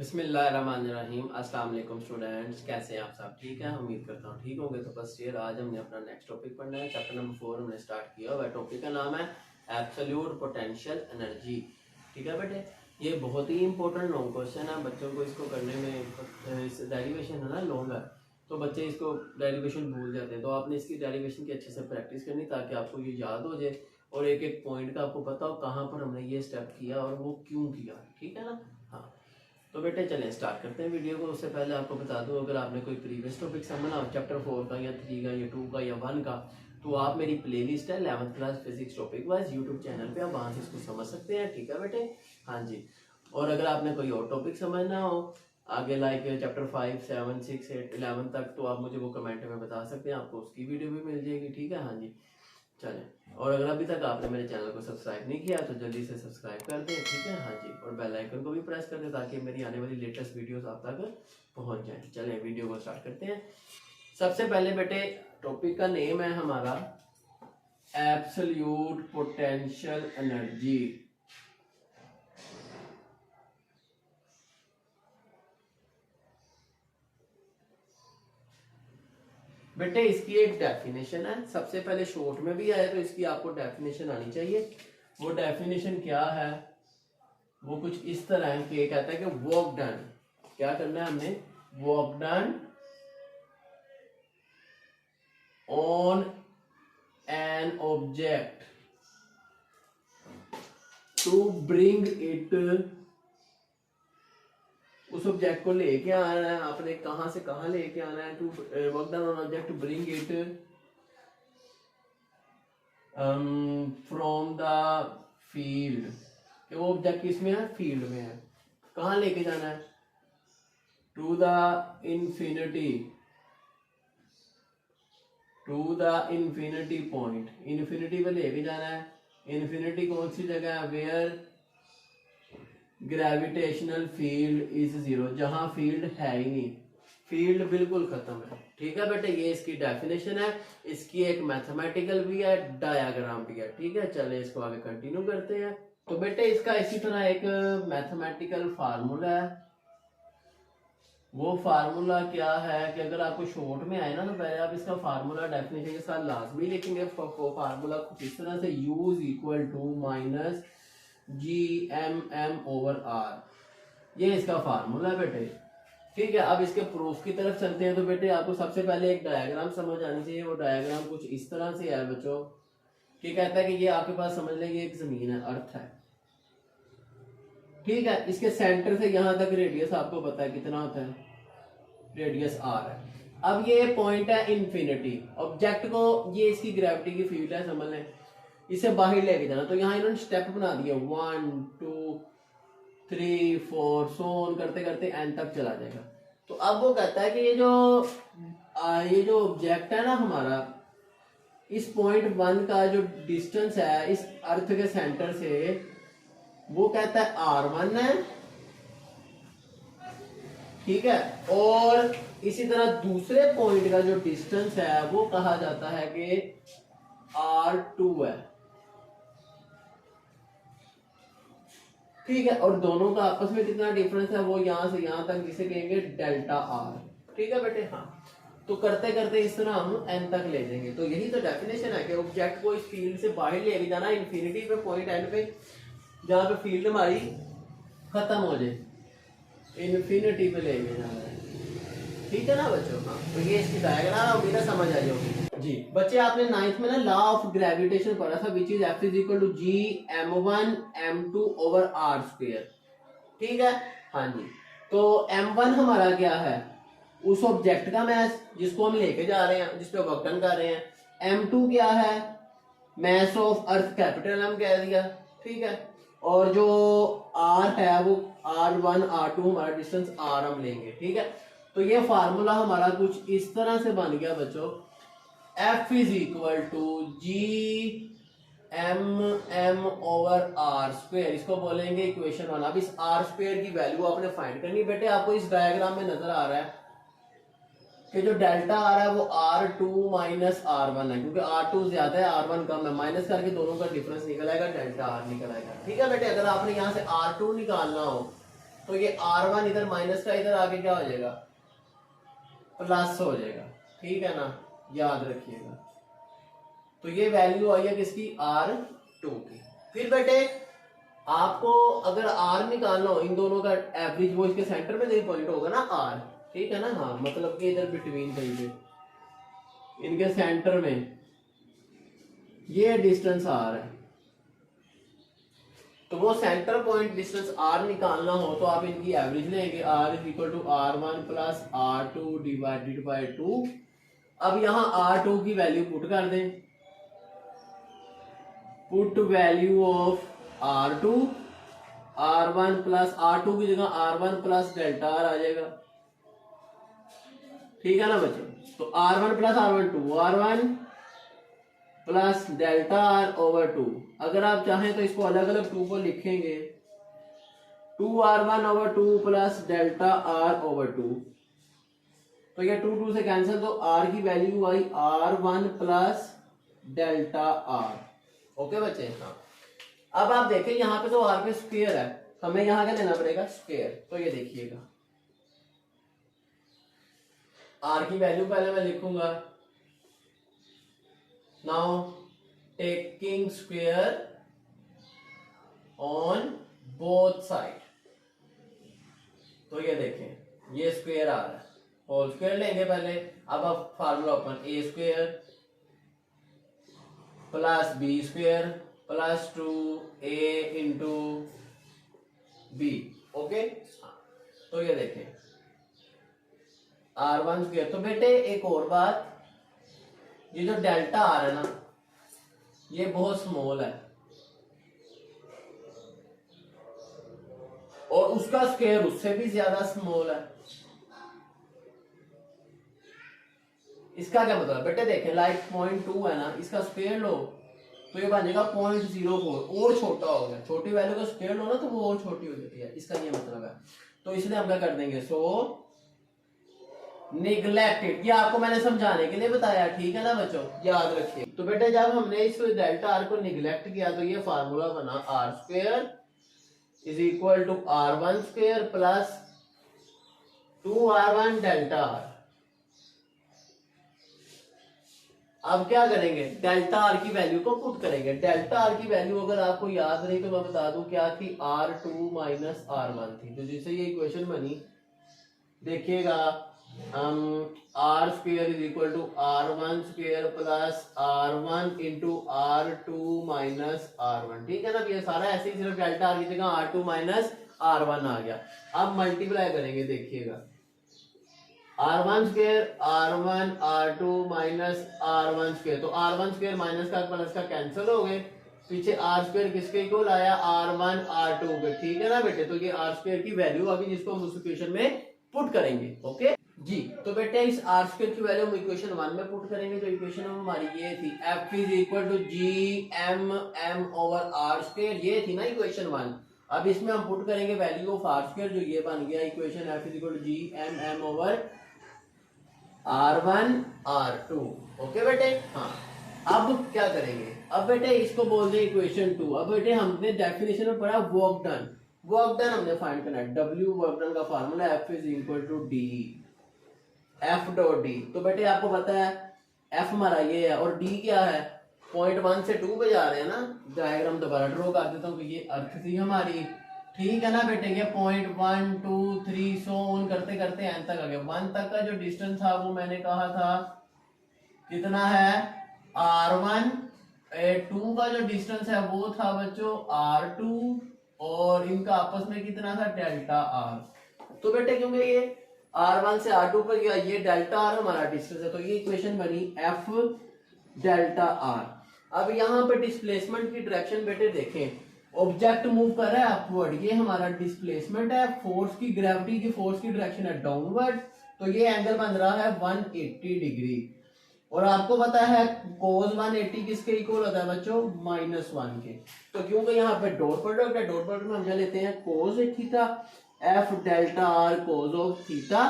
बिस्मिल्लाहिर्रहमानिर्रहीम। अस्सलाम वालेकुम स्टूडेंट्स, कैसे हैं आप सब? ठीक है, उम्मीद करता हूँ ठीक होंगे। तो बस यार आज हमने अपना नेक्स्ट टॉपिक पढ़ना है। चैप्टर नंबर 4 हमने स्टार्ट किया हुआ है। टॉपिक का नाम है एब्सोल्यूट पोटेंशियल एनर्जी। ठीक है बेटे, ये बहुत ही इंपॉर्टेंट लॉन्ग क्वेश्चन है। बच्चों को इसको करने में डेरिवेशन है ना लॉन्ग है, तो बच्चे इसको डेरिवेशन भूल जाते हैं। तो आपने इसकी डेरिवेशन की अच्छे से प्रैक्टिस करनी ताकि आपको ये याद हो जाए और एक एक पॉइंट का आपको पता हो कहाँ पर हमने ये स्टेप किया और वो क्यों किया। ठीक है ना? हाँ, तो बेटे चलें स्टार्ट करते हैं वीडियो को। उससे पहले आपको बता दूं, अगर आपने कोई प्रीवियस टॉपिक समझना हो चैप्टर 4 का या 3 का या 2 का या 1 का, तो आप मेरी प्लेलिस्ट है 11th class physics topic wise YouTube channel पे, आप वहाँ से इसको समझ सकते हैं। ठीक है बेटे? हाँ जी। और अगर आपने कोई और टॉपिक समझना हो आगे लाइक चैप्टर 5, 7, 6, 8, 11 तक, तो आप मुझे वो कमेंट में बता सकते हैं, आपको उसकी वीडियो भी मिल जाएगी। ठीक है? हाँ जी चलें। और अगर अभी तक आपने मेरे चैनल को सब्सक्राइब नहीं किया तो जल्दी से सब्सक्राइब कर दें। ठीक है? हाँ जी। और बेल आइकन को भी प्रेस कर दें ताकि मेरी आने वाली लेटेस्ट वीडियोस आप तक पहुंच जाएं। चलें वीडियो को स्टार्ट करते हैं। सबसे पहले बेटे टॉपिक का नेम है हमारा एब्सोल्यूट पोटेंशियल एनर्जी। बेटे इसकी एक डेफिनेशन है, सबसे पहले शॉर्ट में भी आए तो इसकी आपको डेफिनेशन आनी चाहिए। वो डेफिनेशन क्या है? वो कुछ इस तरह है कि कहता है कि वर्क डन, क्या करना है हमने? Work done on an object to bring it, उस ऑब्जेक्ट को लेके आना है आपने, कहां से कहां लेके आना है। To work done on object to bring it from the field, कि वो ऑब्जेक्ट किसमें है? फील्ड में है। कहां लेके जाना है? To the infinity, to the infinity point, infinity पे लेके जाना है। इंफिनिटी कौन सी जगह है? Where gravitational field is zero, जहां फील्ड है ही नहीं, फील्ड बिल्कुल खत्म है। ठीक है बेटे, ये इसकी डेफिनेशन है। इसकी एक मैथमेटिकल भी है, डायग्राम भी है। ठीक है, चले इसको आगे कंटिन्यू करते हैं। तो बेटे इसका इसी तरह एक मैथमेटिकल फार्मूला है। वो फार्मूला क्या है कि अगर आपको शॉर्ट में आए ना तो पहले आप इसका फार्मूला डेफिनेशन के साथ लाजमी लिखेंगे। फार्मूला कुछ इस तरह से, U is equal to minus GMM/R, ये इसका फार्मूला है बेटे। ठीक है, अब इसके प्रूफ की तरफ चलते हैं। तो बेटे आपको सबसे पहले एक डायग्राम समझ आनी चाहिए। वो डायग्राम कुछ इस तरह से है बच्चों, कि कहता है कि ये आपके पास समझ लें ये एक जमीन है, अर्थ है। ठीक है, इसके सेंटर से यहां तक रेडियस आपको पता है कितना होता है? रेडियस R है। अब ये पॉइंट है इन्फिनिटी, ऑब्जेक्ट को, ये इसकी ग्रेविटी की फील्ड है समझ लें, इसे बाहर लेके जाना। तो यहाँ इन्होंने स्टेप बना दिया 1 2 3 4 सो ऑन करते करते n तक चला जाएगा। तो अब वो कहता है कि ये जो ऑब्जेक्ट है ना हमारा, इस पॉइंट 1 का जो डिस्टेंस है इस अर्थ के सेंटर से, वो कहता है R1 है। ठीक है, और इसी तरह दूसरे पॉइंट का जो डिस्टेंस है वो कहा जाता है कि R2 है। ठीक है, और दोनों का आपस में कितना डिफरेंस है? वो यहां से यहां तक, जिसे कहेंगे डेल्टा R। ठीक है बेटे? हाँ, तो करते करते इस तरह हम n तक ले जाएंगे। तो यही तो डेफिनेशन है कि ऑब्जेक्ट को इस फील्ड से बाहर ले जाना, इंफिनिटी पे, पॉइंट n पे, जहां पे फील्ड हमारी खत्म हो जाए, इन्फिनिटी पे ले जाना है। ठीक है ना बच्चों? हाँ, तो ये इसकी डायग्राम उम्मीद है समझ आई होगी जी। बच्चे आपने 9th में ना लॉ ऑफ ग्रेविटेशन पढ़ा था, which is F is equal to GM1M2/R²। ठीक है? हाँ जी। तो M1 हमारा क्या है? उस ऑब्जेक्ट का मैस जिसको हम लेके जा रहे हैं, जिसपे वर्क डन कर रहे हैं। M2 क्या है? Mass of earth, capital M कह दिया। ठीक है, और जो R है वो R1 R2 हमारा डिस्टेंस R हम लेंगे। ठीक है, तो ये फार्मूला हमारा कुछ इस तरह से बन गया बच्चों, F is equal to GMM/R²। इसको बोलेंगे इक्वेशन 1। अब इस R² की वैल्यू आपने फाइंड करनी। बेटे आपको इस डायग्राम में नजर आ रहा है कि जो डेल्टा आ रहा है वो R2 माइनस R1 है, क्योंकि R2 ज्यादा है R1 कम है। माइनस करके दोनों का डिफरेंस निकल आएगा, डेल्टा R निकल आएगा। ठीक है बेटे, अगर आपने यहाँ से R2 निकालना हो तो ये R1 इधर माइनस का इधर आके क्या हो जाएगा, प्लस हो जाएगा, ठीक है ना, याद रखिएगा। तो ये वैल्यू आई है किसकी, R2 की। फिर बेटे आपको अगर R निकालना हो इन दोनों का एवरेज, वो इसके सेंटर में कहीं पॉइंट होगा ना R, ठीक है ना, हाँ मतलब कि इधर बिटवीन कहीं पे इनके सेंटर में ये डिस्टेंस R है। तो वो सेंटर पॉइंट डिस्टेंस R निकालना हो तो आप इनकी एवरेज लेंगे, R is equal to R1 plus R2 divided by 2। अब यहाँ R2 की वैल्यू पुट कर दें, put value of R2, R1 plus R2 की जगह R1 प्लस डेल्टा R आ जाएगा, ठीक है ना बच्चों। तो R1 plus R1 2, R1 plus delta R over 2। अगर आप चाहें तो इसको अलग अलग 2 को लिखेंगे, 2R1 over 2 plus delta R over 2। तो ये 2 2 से कैंसिल, तो R की वैल्यू आई R1 plus delta R। Okay बच्चे, हाँ। अब आप देखें यहाँ पे तो R पे स्क्वायर है, हमें यहाँ क्या लेना पड़ेगा, स्क्वायर। तो ये देखिएगा R की वैल्यू पहले मैं लिखूंगा, now taking square on both side. तो ये देखें ये स्क्वायर आ रहा है, होल स्क्वायर लेंगे पहले। अब आप formula open, a square plus b square plus 2a into b. Okay, तो ये देखें R1 स्क्वायर। तो बेटे एक और बात, ये जो डेल्टा आर है ना, ये बहुत स्मॉल है और उसका स्क्वायर उससे भी ज्यादा स्मॉल है। इसका क्या मतलब बेटे, देखें लाइक 0.2 है ना, इसका स्क्वायर लो तो ये बन जाएगा 0.04, और छोटा हो गया। छोटी वैल्यू का स्क्वायर लो ना तो वो और छोटी हो जाती है, इसका ये मतलब है। तो इसलिए हम क्या कर देंगे, सो निग्लेक्टेड। ये आपको मैंने समझाने के लिए बताया, ठीक है ना बच्चों, याद रखिए। तो बेटे जब हमने इस डेल्टा आर को निग्लेक्ट किया तो ये फार्मूला बना R square is equal to R1 square plus 2R1 delta R. अब क्या करेंगे, डेल्टा आर की वैल्यू को पुट करेंगे। डेल्टा आर की वैल्यू अगर आपको याद नहीं तो मैं बता दूं क्या थी, R2 माइनस R1 थी। तो जिससे ये इक्वेशन बनी, देखिएगा R square is equal to R1 square plus R1 into R2 minus R1, ठीक है ना। ये सारा ऐसे ही सिर्फ डेल्टा आर की जगह R2 माइनस R1 आ गया। अब मल्टीप्लाई करेंगे, देखिएगा R1 square R1 R2 minus R1 square. तो R1 स्क्वायर माइनस का प्लस का कैंसिल हो गए, पीछे R स्क्वायर किसके इक्वल आया, R1 R2 के, ठीक है ना बेटे। तो ये R स्क्वायर की वैल्यू आ गई जिसको हम उस इक्वेशन में पुट करेंगे। ओके जी, तो बेटे इस R स्क्वायर की वैल्यू हम इक्वेशन 1 में पुट करेंगे। तो इक्वेशन हमारी ये थी, F is equal to GM over R square, ये थी ना इक्वेशन 1। अब इसमें हम पुट करेंगे वैल्यू ऑफ R स्क्वायर, जो ये बन गया equation F is equal to GM over R1 R2। Okay बेटे, हाँ। अब क्या करेंगे, अब बेटे इसको बोल दें इक्वेशन 2। अब बेटे हमने डेफिनेशन में पढ़ा वर्क डन, वर्क डन हमने फाइंड करना है। W वर्क डन का formula F is equal to D F dot D। तो बेटे आपको पता है F हमारा ये है और D क्या है, 0.1 से 2 पे जा रहे हैं ना। डायग्राम दोबारा ड्रॉ कर देता हूँ कि ये अर्थ थी हमारी, ठीक है ना बेटे। ये 0.1 2 3 सो ऑन करते करते एन तक आ गया। 1 तक का जो डिस्टेंस था वो मैंने कहा था कितना है, R1। 2 का जो डिस्टेंस है वो था बच्चों R2, और इनका आपस में कितना था, डेल्टा R। तो बेटे क्योंकि ये R1 से R2 पर गया, ये डेल्टा R हमारा डिस्टेंस है, तो ये इक्वेशन बनी F डेल्टा R। अब यहाँ पे डिस्प्लेसमेंट की डायरेक्शन बेटे देखें, ऑब्जेक्ट मूव कर रहा है अपवर्ड, ये हमारा डिस्प्लेसमेंट है। फोर्स की, ग्रेविटी की फोर्स की डायरेक्शन है डाउनवर्ड, तो ये एंगल बन रहा है 180 डिग्री। और आपको पता है cos 180 किसके इक्वल होता है बच्चों, -1 के। तो क्योंकि यहाँ पे डॉट प्रोडक्ट है, डॉट प्रोडक्ट में हम क्या लेते हैं, cos थीटा, F डेल्टा R cos ऑफ थीटा,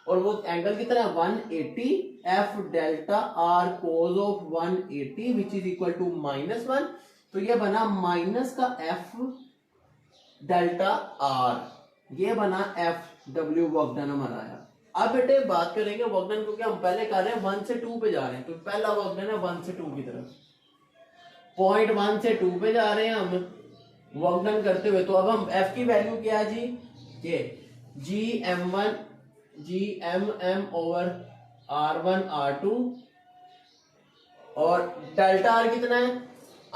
और वो एंगल कितना है 180, F डेल्टा R cos of 180 which is equal to -1। तो ये बना माइनस का F डेल्टा R। ये बना FW वर्क डन हमारा आया। अब बेटे बात करेंगे वर्क डन, क्योंकि हम पहले कर रहे हैं 1 से 2 पे जा रहे हैं, तो पहला वर्क डन है 1 से 2 की तरफ, पॉइंट 1 से 2 पे जा रहे हैं हम वर्क डन करते हुए। तो अब हम F की वैल्यू क्या है जी, ये GM ओवर R1 R2 और डेल्टा R कितना है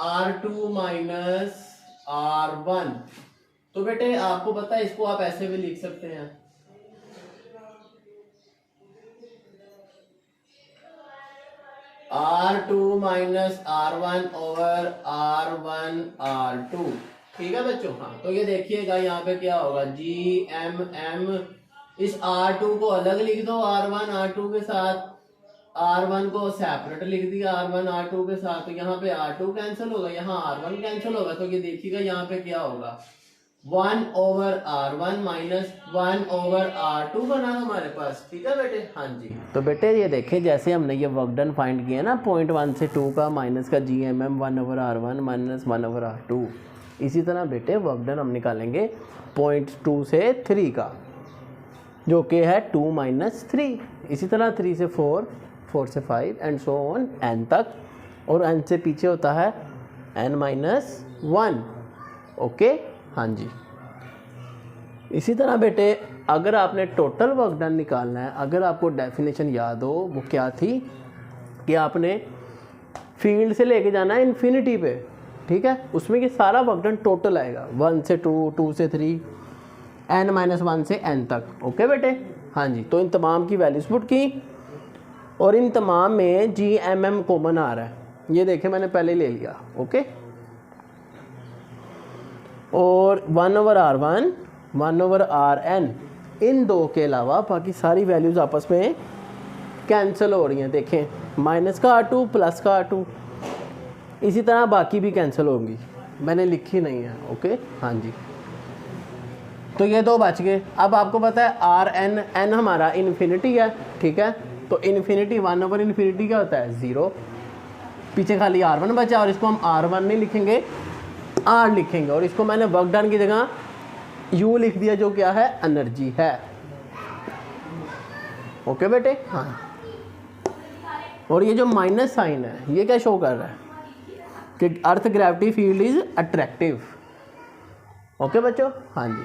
R2 माइनस R1। तो बेटे आपको पता है इसको आप ऐसे भी लिख सकते हैं, R2 minus R1 over R1 R2। ठीक है बच्चों। हाँ तो ये देखिएगा यहाँ पे क्या होगा, GM, इस R2 को अलग लिख दो R1 R2 के साथ, R1 को सेपरेट लिख दिया R1 R2 के साथ, तो यहाँ पे R2 कैंसिल होगा, यहाँ R1 कैंसिल होगा, तो ये देखिएगा यहाँ पे क्या होगा 1 over R1 minus 1 over R2 बना हमारे पास। ठीक है बेटे। हाँ जी। तो बेटे ये देखें जैसे हमने ये वर्क डन फाइंड किया ना, पॉइंट 1 से 2 का माइनस का GMM 1 over R1 minus 1 over R2, इसी तरह बेटे वर्क डन हम निकालेंगे पॉइंट 2 से 3 का, जो कि है 2 माइनस 3, इसी तरह 3 से 4, 4 से 5 एंड सो ऑन n तक, और n से पीछे होता है n माइनस 1। ओके। हाँ जी। इसी तरह बेटे अगर आपने टोटल वर्क डन निकालना है, अगर आपको डेफिनेशन याद हो वो क्या थी कि आपने फील्ड से लेके जाना है इन्फिनिटी पे। ठीक है, उसमें कि सारा वर्क डन टोटल आएगा 1 से 2, 2 से 3, n माइनस 1 से n तक। ओके बेटे। हाँ जी। तो इन तमाम की वैल्यूज पुट की और इन तमाम में GMM कॉमन आ रहा है, ये देखे मैंने पहले ले लिया। ओके। और 1 ओवर R1 1 ओवर RN, इन दो के अलावा बाकी सारी वैल्यूज आपस में कैंसिल हो रही हैं। देखें माइनस का R2 प्लस का R2, इसी तरह बाकी भी कैंसिल होंगी, मैंने लिखी नहीं है। ओके। हाँ जी। तो ये दो बच गए। अब आपको पता है RN, n हमारा इन्फिनिटी है। ठीक है, तो इन्फिनिटी 1 ओवर इन्फिनिटी क्या होता है 0, पीछे खाली R1 बचा, और इसको हम R1 नहीं लिखेंगे R लिखेंगे, और इसको मैंने वर्क डन की जगह U लिख दिया, जो क्या है एनर्जी है। ओके बेटे। हाँ। और ये जो माइनस साइन है ये क्या शो कर रहा है कि earth gravity field is attractive. Okay बच्चों। हाँ जी।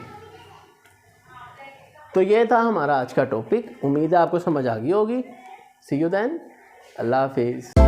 तो ये था हमारा आज का टॉपिक, उम्मीद है आपको समझ आ गई होगी। सी यू देन, अल्लाह हाफिज़।